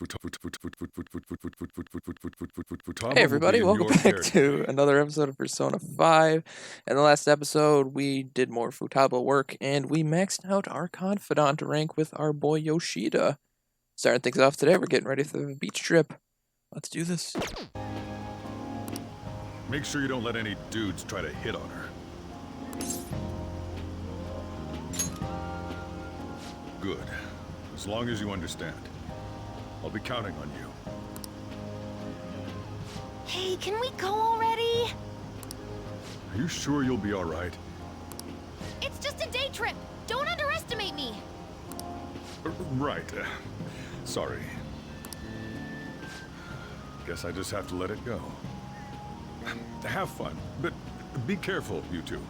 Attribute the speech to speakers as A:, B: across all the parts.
A: Hey everybody, welcome back to another episode of Persona 5. In the last episode, we did more Futaba work, and we maxed out our Confidant rank with our boy Yoshida. Starting things off today, we're getting ready for the beach trip. Let's do this.
B: Make sure you don't let any dudes try to hit on her. Good. As long as you understand. I'll be counting on you.
C: Hey, can we go already?
B: Are you sure you'll be all right?
C: It's just a day trip. Don't underestimate me.
B: Right. Sorry. Guess I just have to let it go. Have fun, but be careful, you two.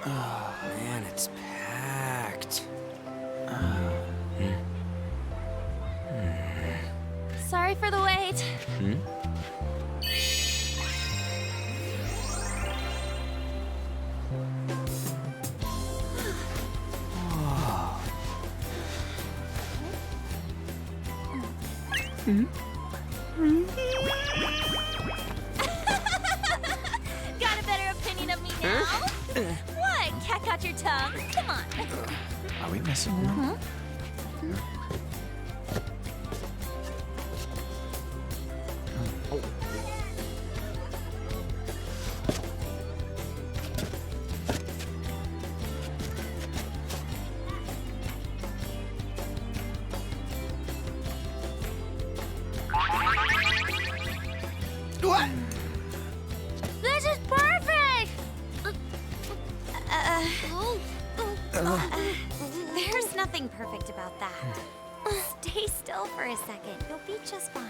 D: Oh man, it's packed.
C: Sorry for the wait. Got a better opinion of me now? What? Cat got your tongue? Come on.
D: Are we messing around?
A: What?
C: This is perfect! There's nothing perfect about that. Stay still for a second. You'll be just fine.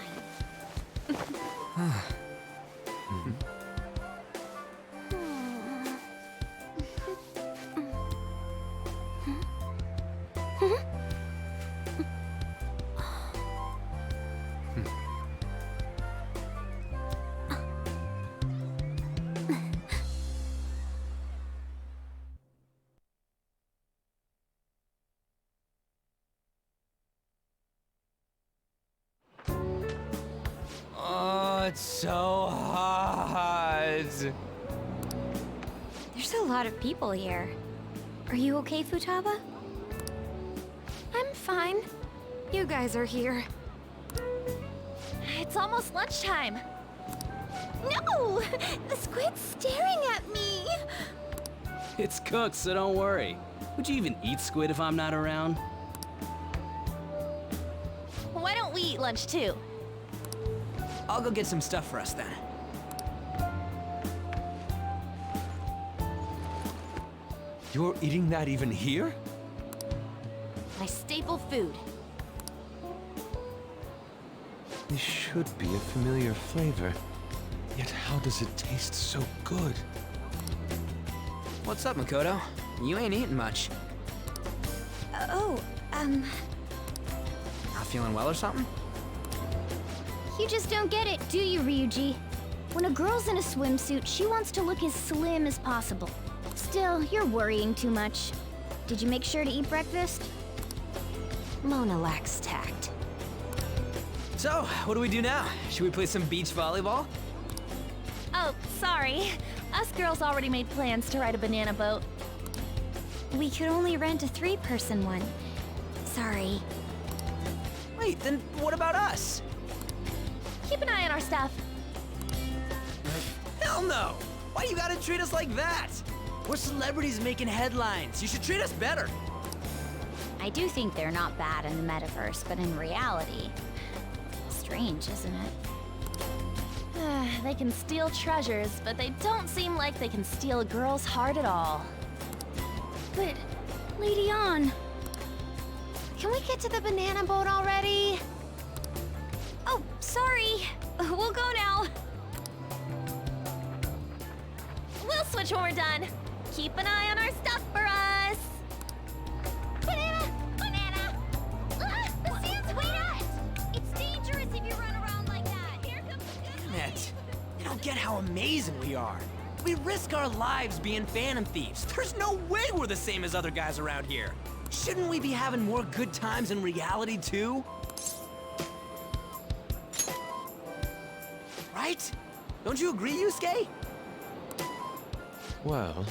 D: Oh, it's so hot.
C: There's a lot of people here. Are you okay, Futaba? I'm fine. You guys are here. It's almost lunchtime. No! The squid's staring at me!
E: It's cooked, so don't worry. Would you even eat squid if I'm not around?
C: Why don't we eat lunch too?
D: I'll go get some stuff for us then.
F: You're eating that even here?
C: My staple food.
F: This should be a familiar flavor. Yet how does it taste so good?
D: What's up, Makoto? You ain't eating much. Not feeling well or something?
G: You just don't get it, do you, Ryuji? When a girl's in a swimsuit, she wants to look as slim as possible. Still, you're worrying too much. Did you make sure to eat breakfast?
C: Mona lacks tact.
D: So, what do we do now? Should we play some beach volleyball?
C: Oh, sorry. Us girls already made plans to ride a banana boat.
G: We could only rent a 3-person one. Sorry.
D: Wait, then what about us?
C: Keep an eye on our stuff.
D: Hell no! Why you gotta treat us like that? We're celebrities making headlines. You should treat us better.
G: I do think they're not bad in the metaverse, but in reality... Strange, isn't it?
C: They can steal treasures, but they don't seem like they can steal a girl's heart at all.
G: But, Lady Ann...
C: Can we get to the banana boat already? Oh, sorry. We'll go now. We'll switch when we're done. Keep an eye on our stuff for us. Banana! Banana!
D: don't get how amazing we are. We risk our lives being Phantom Thieves. There's no way we're the same as other guys around here. Shouldn't we be having more good times in reality too? Right? Don't you agree, Yusuke?
F: Well,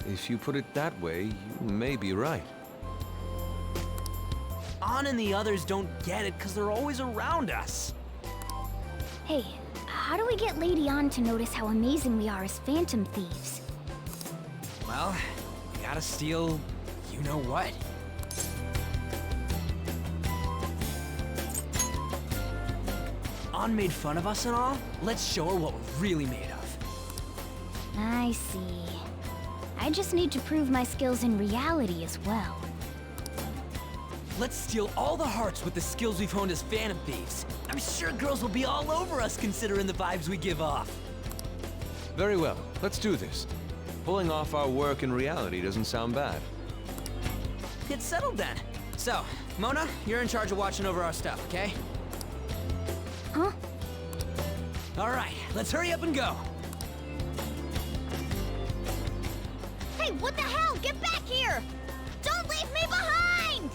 F: if you put it that way, you may be right.
D: An and the others don't get it because they're always around us.
G: Hey, how do we get Lady An to notice how amazing we are as Phantom Thieves?
D: Well, we gotta steal you know what. An made fun of us and all. Let's show her what we're really made of.
G: I see. I just need to prove my skills in reality as well.
D: Let's steal all the hearts with the skills we've honed as Phantom Thieves. I'm sure girls will be all over us considering the vibes we give off.
F: Very well, let's do this. Pulling off our work in reality doesn't sound bad.
D: It's settled then. So, Mona, you're in charge of watching over our stuff, okay?
G: Huh?
D: All right, let's hurry up and go.
G: Hey, what the hell? Get back here! Don't leave me behind!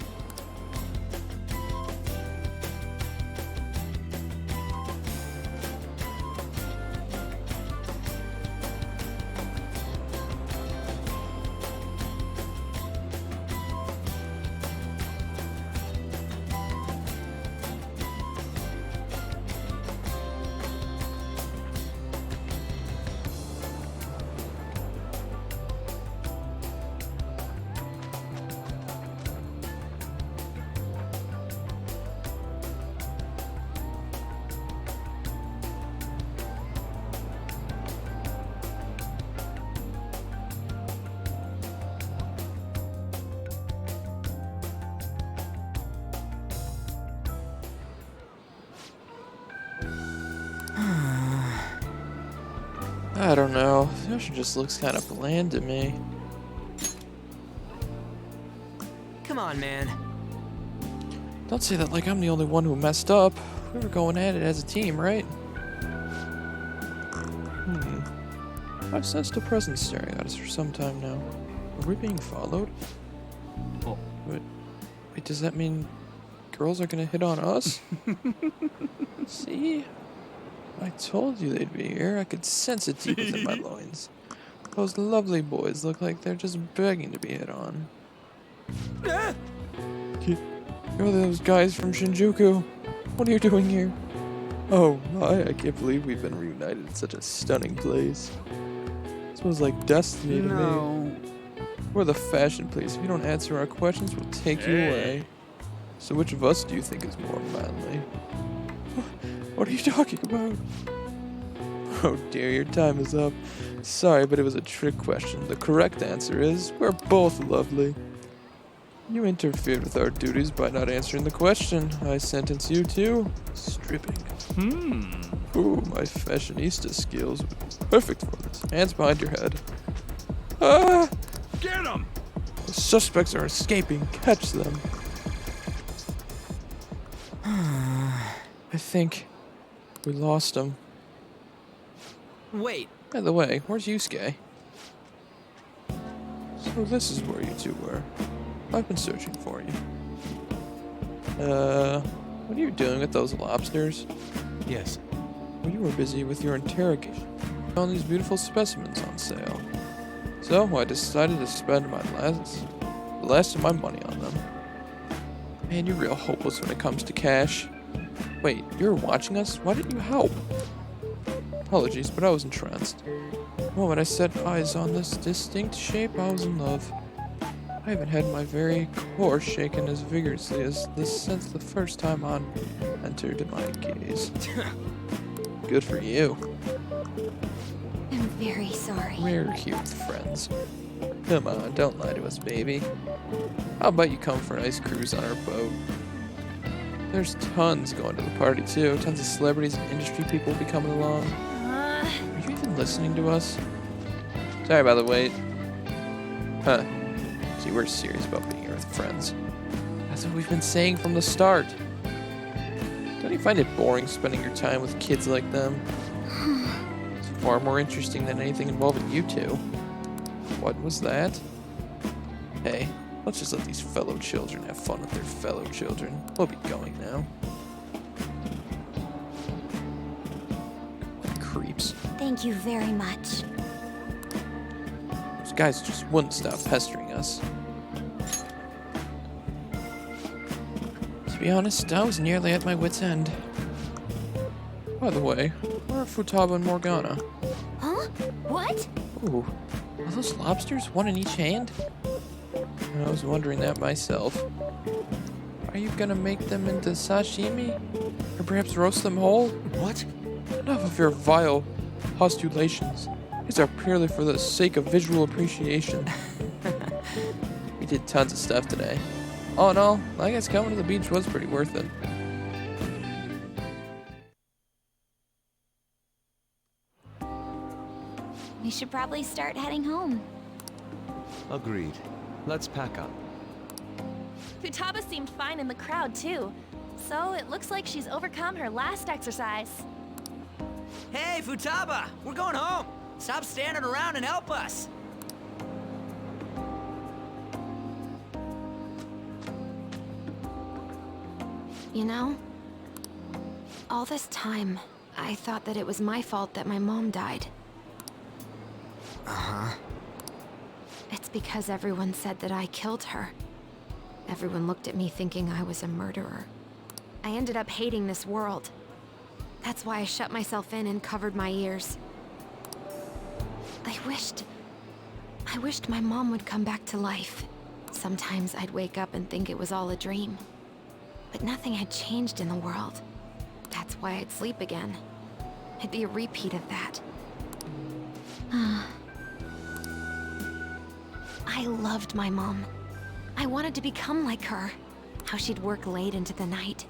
A: I don't know. The ocean just looks kind of bland to me.
D: Come on, man.
A: Don't say that like I'm the only one who messed up. We were going at it as a team, right? I've sensed a presence staring at us for some time now. Are we being followed?
E: Oh.
A: Wait, does that mean girls are gonna hit on us? See? I told you they'd be here. I could sense it deep within my loins. Those lovely boys look like they're just begging to be hit on. You're those guys from Shinjuku. What are you doing here? Oh my, I can't believe we've been reunited in such a stunning place. This was like destiny to me. We're the fashion police. If you don't answer our questions, we'll take you away. So which of us do you think is more manly? What are you talking about? Oh dear, your time is up. Sorry, but it was a trick question. The correct answer is, we're both lovely. You interfered with our duties by not answering the question. I sentence you to stripping. Ooh, my fashionista skills would be perfect for this. Hands behind your head. Ah!
B: Get him!
A: The suspects are escaping. Catch them. I think we lost him.
D: Wait,
A: By the way, where's Yusuke? So this is where you two were. I've been searching for you. What are you doing with those lobsters?
F: Yes.
A: Well, you were busy with your interrogation. Found these beautiful specimens on sale. So I decided to spend the last of my money on them. Man, you're real hopeless when it comes to cash. Wait, you're watching us? Why didn't you help? Apologies, but I was entranced. The moment I set eyes on this distinct shape, I was in love. I haven't had my very core shaken as vigorously as this since the first time On entered my gaze. Good for you.
G: I'm very sorry.
A: We're here with friends. Come on, don't lie to us, baby. How about you come for a nice cruise on our boat? There's tons going to the party too. Tons of celebrities and industry people will be coming along. Are you even listening to us? Sorry about the wait. Huh. See, we're serious about being here with friends. That's what we've been saying from the start. Don't you find it boring spending your time with kids like them? far more interesting than anything involving you two. What was that? Hey, let's just let these fellow children have fun with their fellow children. We'll be going now. Creeps.
C: Thank you very much.
A: Those guys just wouldn't stop pestering us. To be honest, I was nearly at my wit's end. By the way, where are Futaba and Morgana?
C: Huh? What?
A: Ooh, are those lobsters one in each hand? I was wondering that myself. Are you gonna make them into sashimi? Or perhaps roast them whole?
F: What?
A: Enough of your vile postulations. These are purely for the sake of visual appreciation. We did tons of stuff today. All in all, I guess coming to the beach was pretty worth it.
G: We should probably start heading home.
F: Agreed. Let's pack up.
H: Futaba seemed fine in the crowd, too. So it looks like she's overcome her last exercise.
D: Hey, Futaba! We're going home! Stop standing around and help us!
C: You know, all this time, I thought that it was my fault that my mom died.
D: Uh-huh.
C: It's because everyone said that I killed her. Everyone looked at me thinking I was a murderer. I ended up hating this world. That's why I shut myself in and covered my ears. I wished my mom would come back to life. Sometimes I'd wake up and think it was all a dream. But nothing had changed in the world. That's why I'd sleep again. It'd be a repeat of that. I loved my mom. I wanted to become like her. How she'd work late into the night.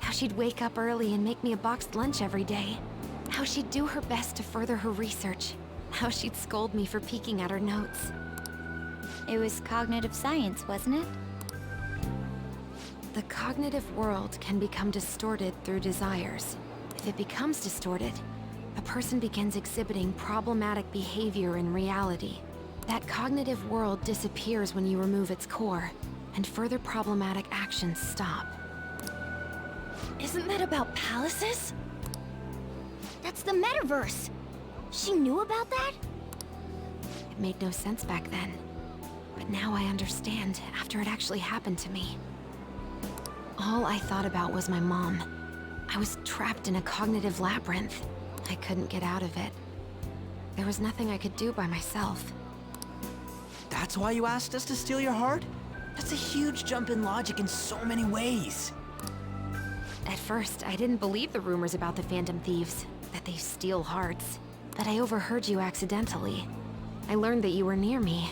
C: How she'd wake up early and make me a boxed lunch every day. How she'd do her best to further her research. How she'd scold me for peeking at her notes.
G: It was cognitive science, wasn't it?
C: The cognitive world can become distorted through desires. If it becomes distorted, a person begins exhibiting problematic behavior in reality. That cognitive world disappears when you remove its core, and further problematic actions stop.
H: Isn't that about palaces?
G: That's the metaverse. She knew about that?
C: It made no sense back then. But now I understand after it actually happened to me. All I thought about was my mom. I was trapped in a cognitive labyrinth. I couldn't get out of it. There was nothing I could do by myself.
D: That's why you asked us to steal your heart? That's a huge jump in logic in so many ways.
C: At first, I didn't believe the rumors about the Phantom Thieves, that they steal hearts. But I overheard you accidentally. I learned that you were near me.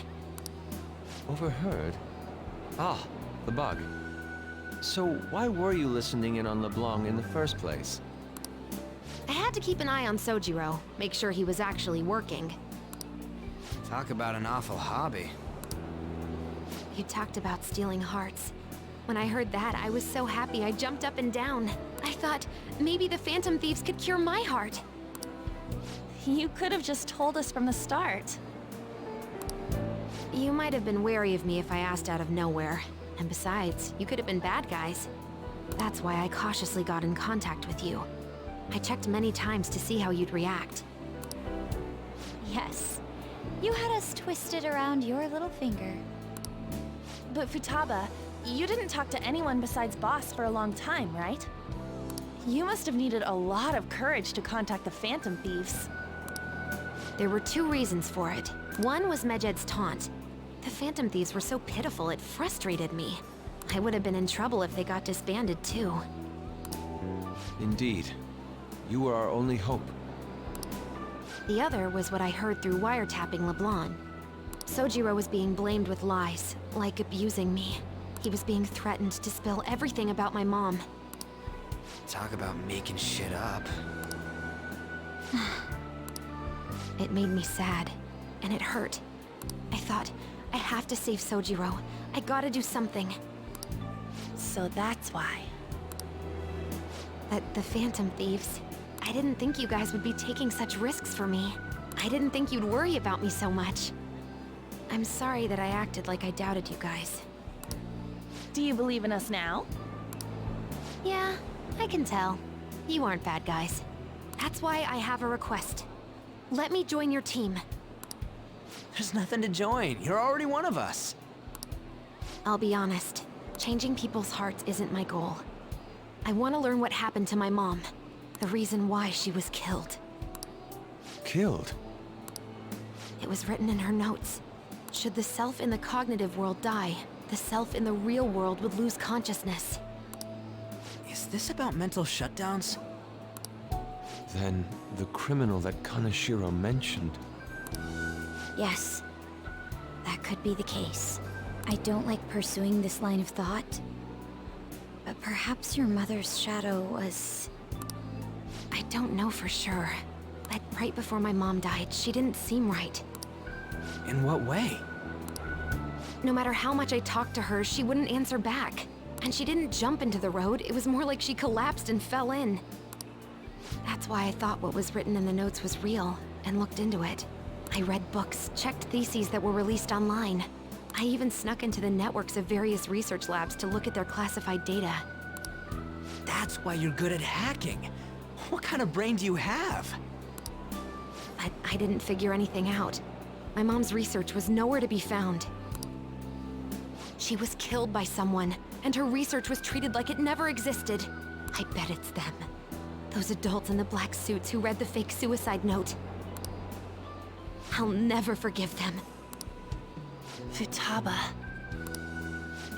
F: Overheard? Ah, the bug. So why were you listening in on LeBlanc in the first place?
C: I had to keep an eye on Sojiro, make sure he was actually working.
D: Talk about an awful hobby.
C: You talked about stealing hearts. When I heard that, I was so happy I jumped up and down. I thought, maybe the Phantom Thieves could cure my heart.
H: You could have just told us from the start.
C: You might have been wary of me if I asked out of nowhere. And besides, you could have been bad guys. That's why I cautiously got in contact with you. I checked many times to see how you'd react.
G: Yes. You had us twisted around your little finger.
H: But Futaba, you didn't talk to anyone besides Boss for a long time, right? You must have needed a lot of courage to contact the Phantom Thieves.
C: There were two reasons for it. One was Medjed's taunt. The Phantom Thieves were so pitiful it frustrated me. I would have been in trouble if they got disbanded too.
F: Indeed. You were our only hope.
C: The other was what I heard through wiretapping LeBlanc. Sojiro was being blamed with lies, like abusing me. He was being threatened to spill everything about my mom.
D: Talk about making shit up.
C: It made me sad, and it hurt. I thought, I have to save Sojiro. I gotta do something.
H: So that's why.
C: But the Phantom Thieves, I didn't think you guys would be taking such risks for me. I didn't think you'd worry about me so much. I'm sorry that I acted like I doubted you guys.
H: Do you believe in us now?
C: Yeah, I can tell. You aren't bad guys. That's why I have a request. Let me join your team.
D: There's nothing to join. You're already one of us.
C: I'll be honest. Changing people's hearts isn't my goal. I want to learn what happened to my mom. The reason why she was killed.
F: Killed?
C: It was written in her notes. Should the self in the cognitive world die, the self in the real world would lose consciousness.
D: Is this about mental shutdowns?
F: Then the criminal that Kaneshiro mentioned.
G: Yes, that could be the case. I don't like pursuing this line of thought, but perhaps your mother's shadow was...
C: I don't know for sure. But right before my mom died, she didn't seem right.
D: In what way?
C: No matter how much I talked to her, she wouldn't answer back. And she didn't jump into the road, it was more like she collapsed and fell in. That's why I thought what was written in the notes was real, and looked into it. I read books, checked theses that were released online. I even snuck into the networks of various research labs to look at their classified data.
D: That's why you're good at hacking. What kind of brain do you have?
C: But I didn't figure anything out. My mom's research was nowhere to be found. She was killed by someone, and her research was treated like it never existed. I bet it's them. Those adults in the black suits who read the fake suicide note. I'll never forgive them.
H: Futaba.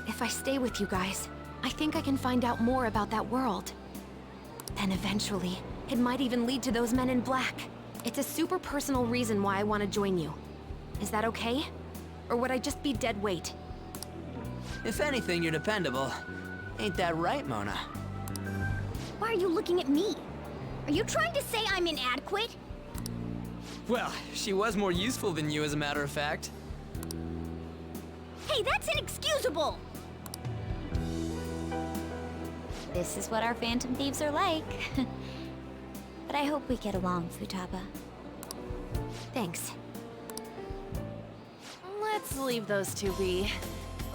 C: If I stay with you guys, I think I can find out more about that world. Then eventually, it might even lead to those men in black. It's a super personal reason why I want to join you. Is that okay? Or would I just be dead weight?
D: If anything, you're dependable. Ain't that right, Mona?
G: Why are you looking at me? Are you trying to say I'm inadequate?
D: Well, she was more useful than you, as a matter of fact.
G: Hey, that's inexcusable! This is what our Phantom Thieves are like. But I hope we get along, Futaba.
C: Thanks.
H: Let's leave those two be.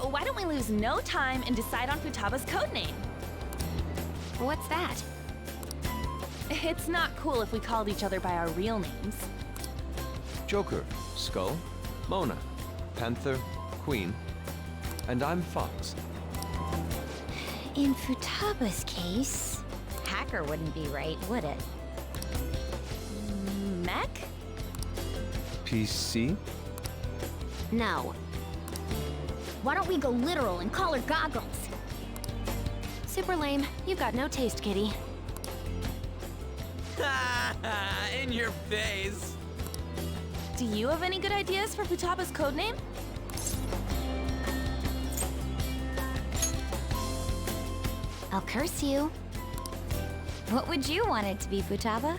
H: Why don't we lose no time and decide on Futaba's codename?
C: What's that?
H: It's not cool if we called each other by our real names.
F: Joker, Skull, Mona, Panther, Queen, and I'm Fox.
G: In Futaba's case, hacker wouldn't be right, would it?
H: Mech?
F: PC?
C: No.
G: Why don't we go literal and call her Goggles?
C: Super lame. You've got no taste, kitty.
D: In your face.
H: Do you have any good ideas for Futaba's codename?
G: I'll curse you. What would you want it to be, Futaba?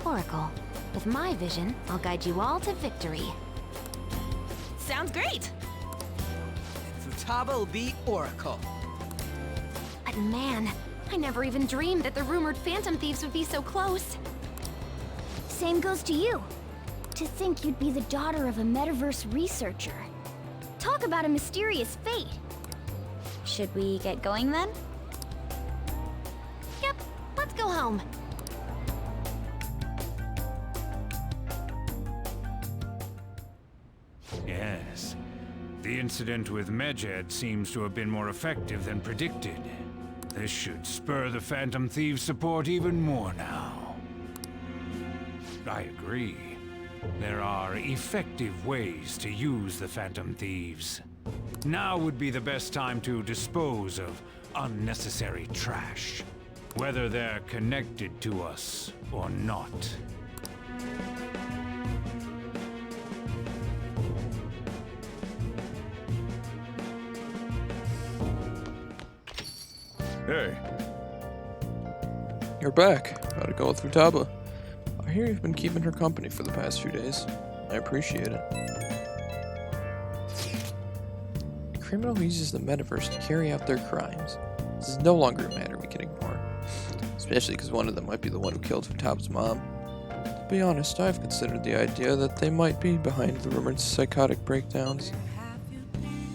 C: Oracle. With my vision, I'll guide you all to victory.
H: Sounds great!
D: Futaba will be Oracle.
C: But man, I never even dreamed that the rumored Phantom Thieves would be so close.
G: Same goes to you. To think you'd be the daughter of a metaverse researcher. Talk about a mysterious fate. Should we get going then?
C: Yep, let's go home.
I: Yes. The incident with Medjed seems to have been more effective than predicted. This should spur the Phantom Thieves' support even more now. I agree. There are effective ways to use the Phantom Thieves. Now would be the best time to dispose of unnecessary trash, whether they're connected to us or not.
B: Hey,
A: You're back. How'd it go with Futaba? I hear you've been keeping her company for the past few days. I appreciate it. A criminal who uses the metaverse to carry out their crimes. This is no longer a matter we can ignore. Especially because one of them might be the one who killed Futaba's mom. To be honest, I've considered the idea that they might be behind the rumored psychotic breakdowns.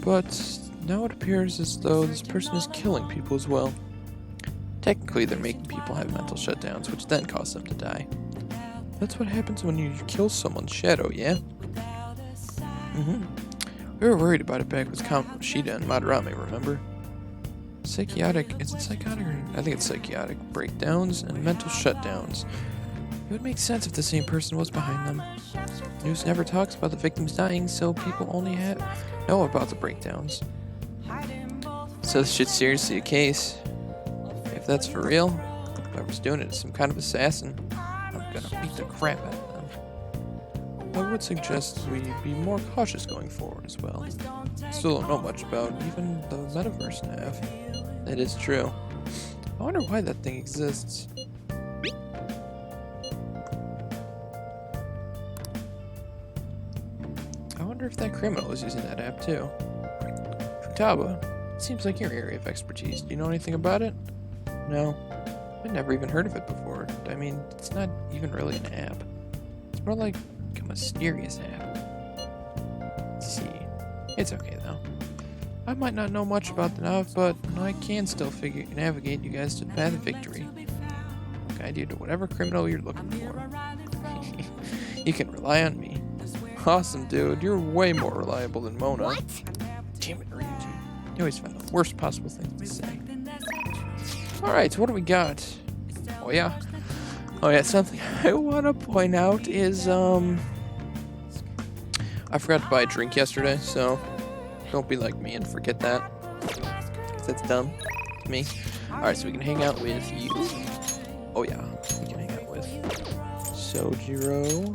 A: But now it appears as though this person is killing people as well. Technically, they're making people have mental shutdowns, which then cause them to die. That's what happens when you kill someone's shadow, yeah? We were worried about it back with Count Shida and Madarame, remember? Psychotic, is it psychotic or... I think it's psychotic breakdowns and mental shutdowns. It would make sense if the same person was behind them. News never talks about the victims dying, so people only know about the breakdowns. So this shit's seriously a case. If that's for real, whoever's doing it is some kind of assassin. I'm gonna beat the crap out of them. I would suggest we be more cautious going forward as well. Still don't know much about even the metaverse nav. That is true. I wonder why that thing exists. I wonder if that criminal is using that app too. Futaba, it seems like your area of expertise. Do you know anything about it? No. I've never even heard of it before. I mean, it's not even really an app. It's more like a mysterious app. Let's see. It's okay though. I might not know much about the nav, but I can still navigate you guys to the path of victory. Guide you to whatever criminal you're looking for. You can rely on me. Awesome, dude. You're way more reliable than Mona.
G: What?
A: Damn it, Ryuji. You always find the worst possible thing to say. Alright, so what do we got? Oh yeah, something I want to point out is, I forgot to buy a drink yesterday, so don't be like me and forget that. 'Cause that's dumb. It's me. Alright, so we can hang out with you. Oh yeah, we can hang out with Sojiro.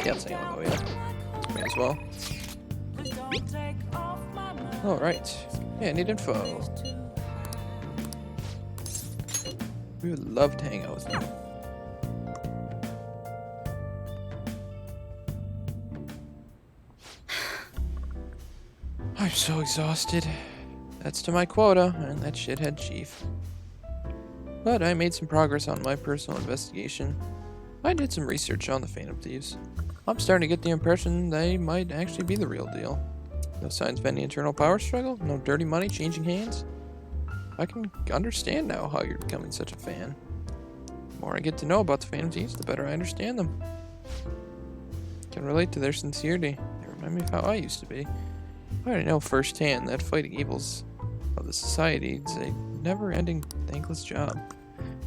A: Yeah, let's hang out with Oya. May as well. Alright. Yeah, I need info. We would love to hang out with them. I'm so exhausted. That's to my quota, and that shithead chief. But I made some progress on my personal investigation. I did some research on the Phantom Thieves. I'm starting to get the impression they might actually be the real deal. No signs of any internal power struggle? No dirty money changing hands? I can understand now how you're becoming such a fan. The more I get to know about the Phantom Thieves, the better I understand them. I can relate to their sincerity. They remind me of how I used to be. I already know firsthand that fighting evils of the society is a never-ending, thankless job.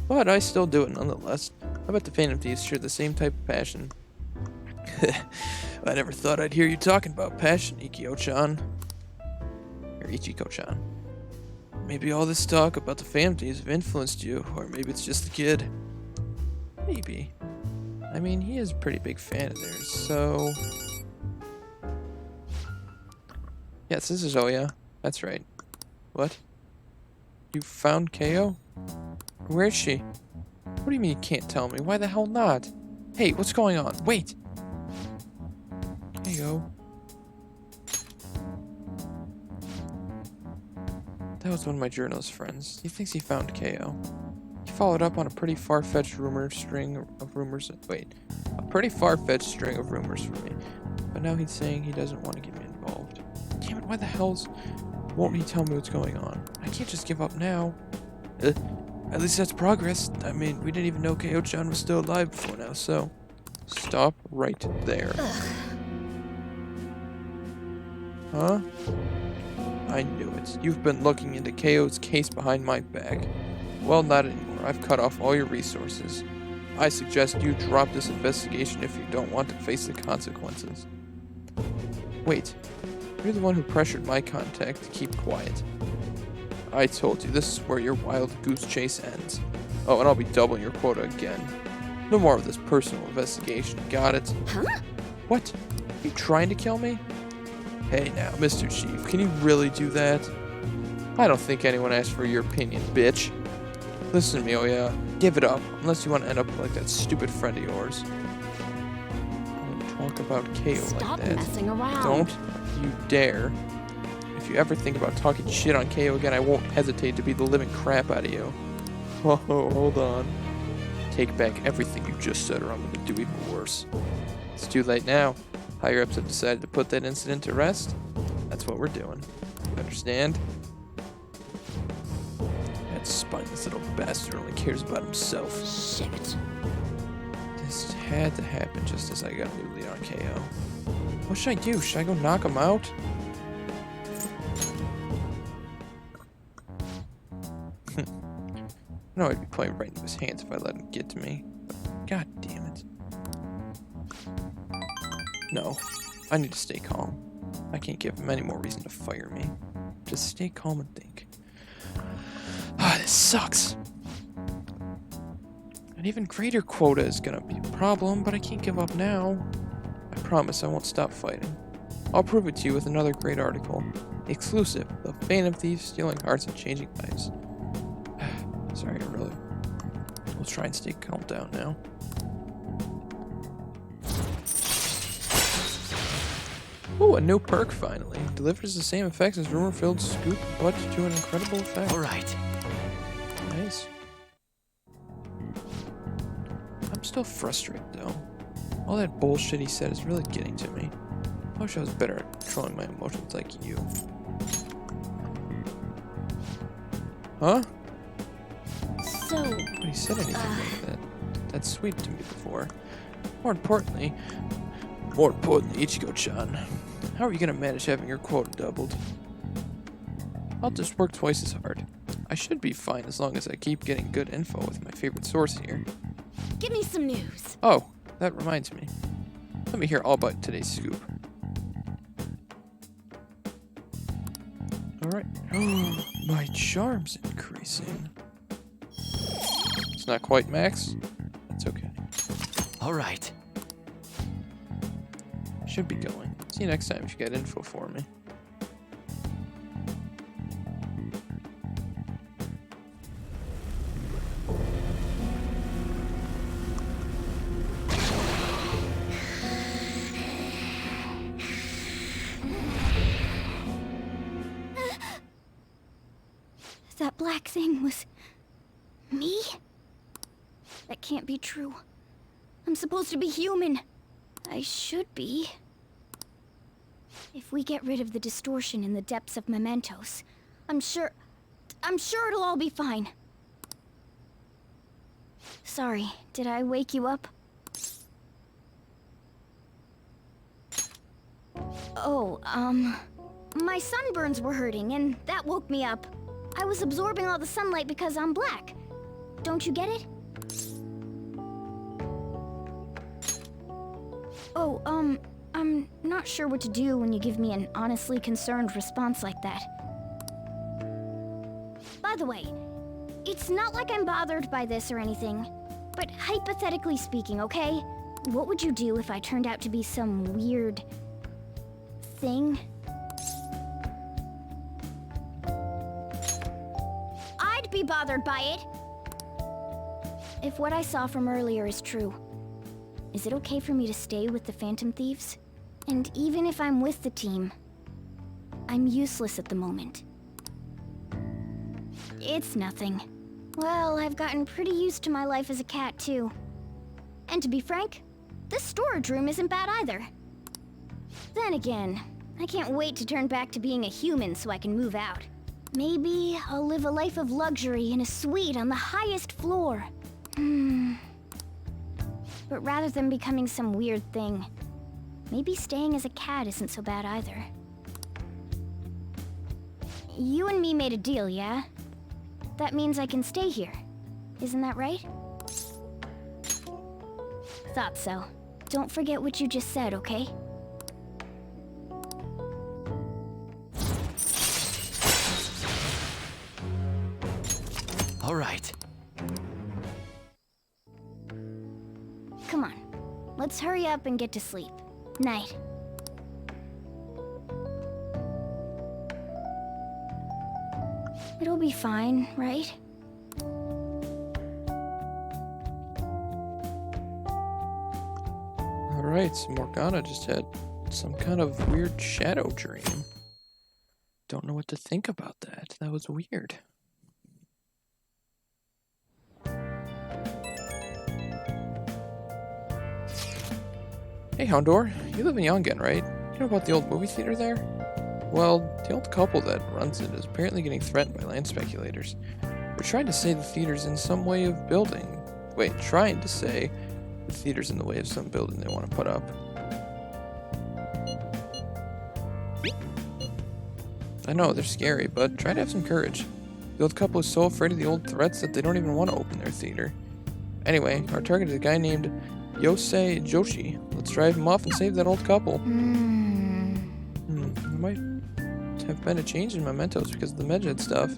A: But I still do it nonetheless. I bet the Phantom Thieves share the same type of passion. I never thought I'd hear you talking about passion, Ikio-chan. Or Ichiko-chan. Maybe all this talk about the Phantom Thieves have influenced you, or maybe it's just the kid. Maybe. I mean, he is a pretty big fan of theirs, so... Yes, this is Oya. That's right. What? You found KO? Where is she? What do you mean you can't tell me? Why the hell not? Hey, what's going on? Wait! KO. That was one of my journalist friends. He thinks he found KO. He followed up on a pretty far-fetched string of rumors for me. But now he's saying he doesn't want to get me involved. Damn it, why the hell's... won't he tell me what's going on? I can't just give up now. At least that's progress. I mean, we didn't even know KO-chan was still alive before now, so... Stop right there. Huh? I knew it. You've been looking into KO's case behind my back. Well, not anymore. I've cut off all your resources. I suggest you drop this investigation if you don't want to face the consequences. Wait. You're the one who pressured my contact to keep quiet. I told you, this is where your wild goose chase ends. Oh, and I'll be doubling your quota again. No more of this personal investigation, got it?
G: Huh?
A: What? Are you trying to kill me? Hey now, Mr. Chief, can you really do that? I don't think anyone asked for your opinion, bitch. Listen to me, Oya. Give it up, unless you want to end up like that stupid friend of yours. Don't talk about KO like that.
G: Stop messing around.
A: Don't you dare. If if you ever think about talking shit on KO again, I won't hesitate to beat the living crap out of you. Oh, hold on. Take back everything you just said or I'm gonna do even worse. It's too late now. Higher-ups have decided to put that incident to rest. That's what we're doing. You understand? That spineless little bastard only cares about himself.
G: Shit.
A: This had to happen just as I got a new lead on KO. What should I do? Should I go knock him out? I know I'd be playing right into his hands if I let him get to me. But God damn it. No. I need to stay calm. I can't give him any more reason to fire me. Just stay calm and think. Ah, this sucks. An even greater quota is gonna be a problem, but I can't give up now. I promise I won't stop fighting. I'll prove it to you with another great article. Exclusive, The Phantom Thieves Stealing Hearts and Changing Lives. Sorry, I really will try and stay calmed down now. Ooh, a new perk finally. Delivers the same effects as rumor-filled scoop, but to an incredible effect.
D: Alright.
A: Nice. I'm still frustrated though. All that bullshit he said is really getting to me. I wish I was better at controlling my emotions like you. Huh?
G: So,
A: Nobody said anything like that's sweet to me before. More importantly, Ichigo-chan, how are you gonna manage having your quota doubled? I'll just work twice as hard. I should be fine as long as I keep getting good info with my favorite source here.
G: give me some news.
A: Oh, that reminds me. Let me hear all about today's scoop. Alright. Oh, my charm's increasing. It's not quite max. That's okay.
D: Alright.
A: Should be going. See you next time if you get info for me.
G: That black thing was... me? That can't be true. I'm supposed to be human. I should be. If we get rid of the distortion in the depths of mementos, I'm sure it'll all be fine. Sorry, did I wake you up? Oh, my sunburns were hurting and that woke me up. I was absorbing all the sunlight because I'm black. Don't you get it? Oh, I'm not sure what to do when you give me an honestly concerned response like that. By the way, it's not like I'm bothered by this or anything, but hypothetically speaking, okay? What would you do if I turned out to be some weird... thing? I'd be bothered by it! If what I saw from earlier is true, is it okay for me to stay with the Phantom Thieves? And even if I'm with the team, I'm useless at the moment. It's nothing. Well, I've gotten pretty used to my life as a cat, too. And to be frank, this storage room isn't bad either. Then again, I can't wait to turn back to being a human so I can move out. Maybe I'll live a life of luxury in a suite on the highest floor. But rather than becoming some weird thing, maybe staying as a cat isn't so bad either. You and me made a deal, yeah? That means I can stay here. Isn't that right? Thought so. Don't forget what you just said, okay?
D: All right.
G: Come on. Let's hurry up and get to sleep. Night. It'll be fine, right?
A: Alright, so Morgana just had some kind of weird shadow dream. don't know what to think about that. That was weird. Hey, Houndor, you live in Yongen, right? You know about the old movie theater there? Well, the old couple that runs it is apparently getting threatened by land speculators. They're trying to say the theater's in some way of building. Wait, trying to say the theater's in the way of some building they want to put up. I know, they're scary, but try to have some courage. The old couple is so afraid of the old threats that they don't even want to open their theater. Anyway, our target is a guy named Yosei Joshi. Let's drive him off and save that old couple. There might have been a change in mementos because of the Medjed stuff.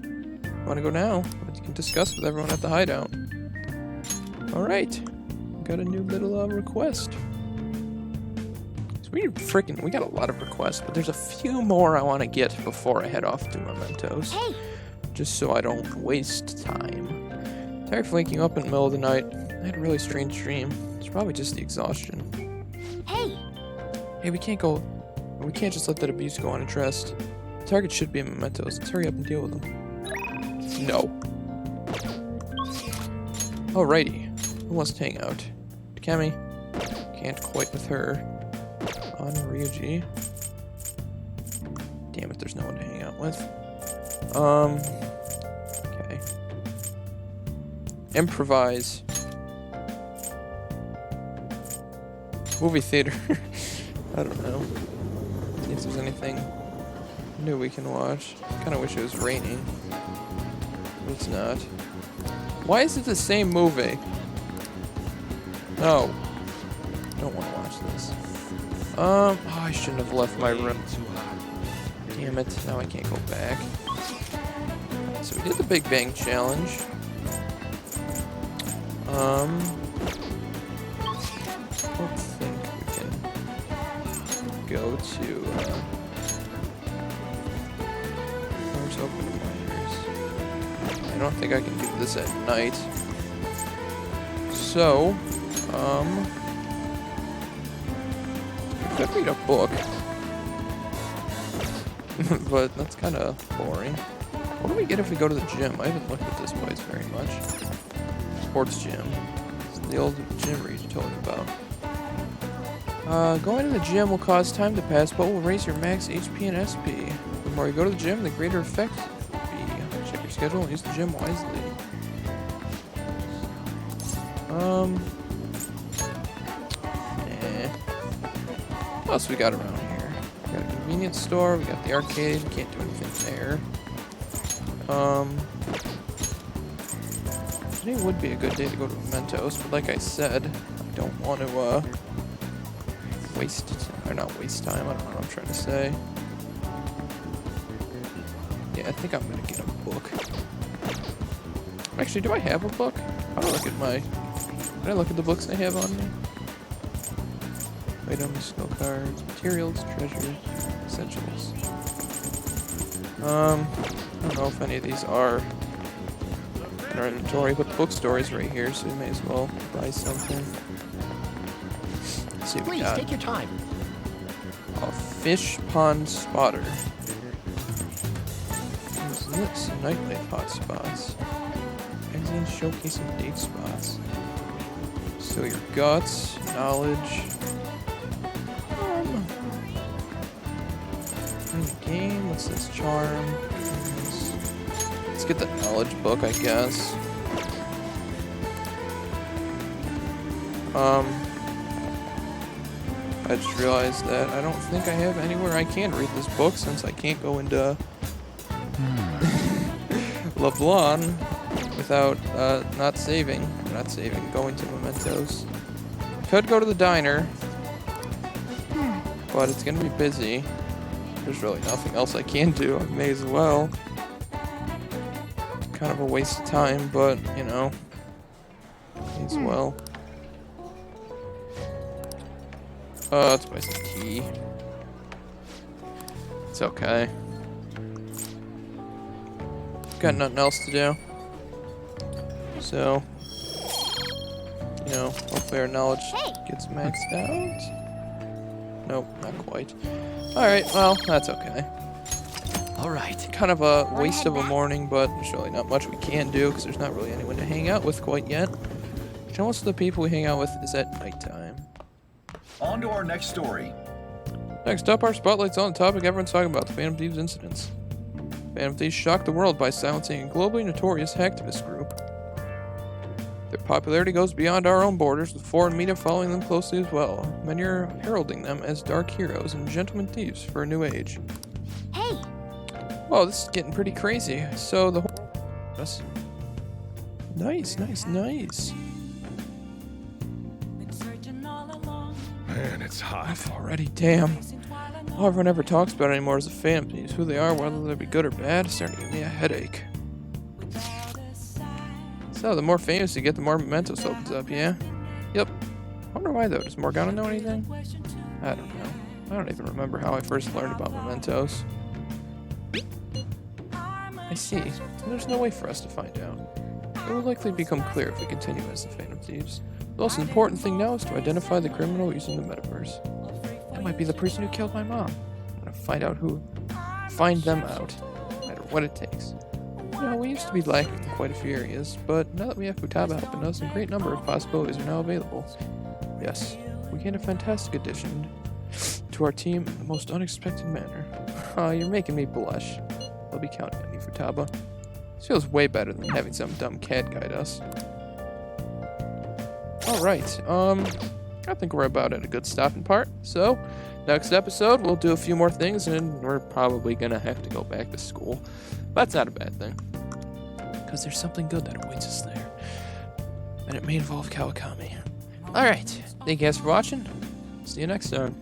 A: Want to go now? We can discuss with everyone at the hideout. Alright. Got a new little request. So we got a lot of requests, but there's a few more I want to get before I head off to mementos.
G: Hey!
A: Just so I don't waste time. Tired of waking up in the middle of the night. I had a really strange dream. It's probably just the exhaustion.
G: Hey!
A: Hey, we can't just let that abuse go unaddressed. The target should be in mementos. Let's hurry up and deal with them. No. Alrighty. Who wants to hang out? Kemi? Can't quite with her. On Ryuji. Damn it, there's no one to hang out with. Okay. Improvise. Movie theater. I don't know. See if there's anything new we can watch. Kind of wish it was raining. But it's not. Why is it the same movie? No. Don't want to watch this. Oh, I shouldn't have left my room. Damn it. Now I can't go back. So we did the Big Bang Challenge. I don't think we can go to, where's open miners? I don't think I can do this at night. So, I could read a book. But that's kind of boring. What do we get if we go to the gym? I haven't looked at this place very much. Sports gym. It's the old gym Reed told me about. Going to the gym will cause time to pass, but will raise your max HP and SP. The more you go to the gym, the greater effect will be. Check your schedule and use the gym wisely. What else we got around here? We got a convenience store, we got the arcade, we can't do anything there. Today would be a good day to go to mementos, but like I said, I don't want to, waste time, I don't know what I'm trying to say. Yeah, I think I'm gonna get a book. Actually, do I have a book? How do I look at my... Did I look at the books I have on me? Items, skill cards, materials, treasures, essentials. I don't know if any of these are in our inventory, but the bookstore is right here, so we may as well buy something. Let's see what we got.
J: Please take your time.
A: A fish pond spotter. What's this? Nightlife hotspots. Magazine showcasing date spots. So your guts, knowledge. Game. What's this? Charm. Let's get the knowledge book, I guess. I just realized that I don't think I have anywhere I can read this book since I can't go into LeBlanc without going to mementos. Could go to the diner, but it's gonna be busy. There's really nothing else I can do. I may as well. Kind of a waste of time, but you know, may as well. Let's buy some tea. It's okay. Got nothing else to do. So, you know, hopefully our knowledge gets maxed out. Nope, not quite. Alright, well, that's okay.
F: All right.
A: Kind of a
G: Wanna
A: waste
G: head
A: of a
G: back?
A: morning, but there's really not much we can do because there's not really anyone to hang out with quite yet. And most of the people we hang out with is at nighttime.
J: On to our next story.
A: Next up, our spotlight's on the topic everyone's talking about, the Phantom Thieves incidents. Phantom Thieves shocked the world by silencing a globally notorious hacktivist group. Their popularity goes beyond our own borders, with foreign media following them closely as well. Many are heralding them as dark heroes and gentlemen thieves for a new age.
G: Hey,
A: Oh, this is getting pretty crazy. So the whole... Nice, nice, nice.
B: Man, it's hot.
A: Off already, damn. All everyone ever talks about anymore is the Phantom Thieves. Who they are, whether they be good or bad, is starting to give me a headache. So, the more famous you get, the more Mementos opens up, yeah? Yep. I wonder why, though. Does Morgana know anything? I don't know. I don't even remember how I first learned about Mementos. I see. There's no way for us to find out. It will likely become clear if we continue as the Phantom Thieves. The most important thing now is to identify the criminal using the metaverse. That might be the person who killed my mom. I'm gonna find them out, no matter what it takes. You know, we used to be lacking in quite a few areas, but now that we have Futaba helping us, a great number of possibilities are now available. Yes, we gained a fantastic addition to our team in the most unexpected manner. Oh, you're making me blush. I'll be counting on you, Futaba. This feels way better than having some dumb cat guide us. Alright, I think we're about at a good stopping part. So, next episode, we'll do a few more things, and we're probably gonna have to go back to school. That's not a bad thing, because there's something good that awaits us there. And it may involve Kawakami. Alright, thank you guys for watching. See you next time.